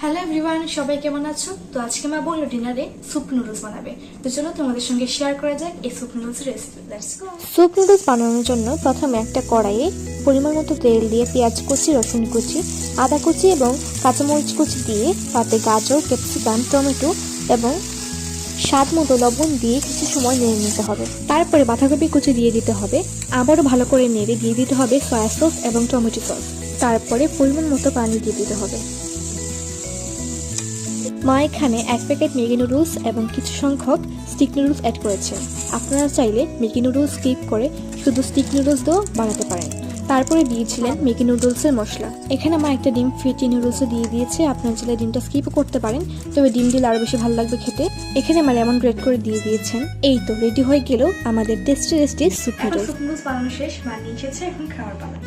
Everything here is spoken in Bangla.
হ্যালো এভরিওয়ান, সবাই কেমন আছো? তো আজকে মা বললো ডিনারে স্যুপ নুডলস বানাবে। তো চলো তোমাদের সঙ্গে শেয়ার করা যাক এই soup noodles recipe. Let's go. Soup noodles বানানোর জন্য প্রথমে একটা কড়াইয়ে পরিমাণ মতো তেল দিয়ে পেঁয়াজ কুচি, রসুন কুচি, আদা কুচি এবং কাঁচামরিচ কুচি দিয়ে তাতে গাজর, ক্যাপসিকাম, টমেটো এবং স্বাদ মতো লবণ দিয়ে কিছু সময় নেড়ে নিতে হবে। তারপরে বাঁধাকপি কুচি দিয়ে দিতে হবে। আবারও ভালো করে নেড়ে দিয়ে দিতে হবে সয়া সস এবং টমেটো সস। তারপরে পরিমাণ মতো পানি দিয়ে দিতে হবে। মা এখানে 1 প্যাকেট ম্যাগি নুডলস এবং কিছু সংখ্যক স্টিক নুডলস অ্যাড করেছেন। আপনারা চাইলে ম্যাগি নুডলস স্কিপ করে শুধু স্টিক নুডলস দিয়েও বানাতে পারেন। তারপরে দিয়েছিলেন ম্যাগি নুডলসের মশলা। এখানে মা একটা ডিম ফেটে নুডলসও দিয়ে দিয়েছে। আপনারা চাইলে ডিমটা স্কিপও করতে পারেন, তবে ডিম দিলে আরও বেশি ভালো লাগবে খেতে। এখানে মা লেমন গ্রেট করে দিয়ে দিয়েছেন। এই তো রেডি হয়ে গেল আমাদের tasty soup noodles. Soup noodles বানানো শেষ, মা নিয়ে এসেছে, এখন খাওয়ার পালা।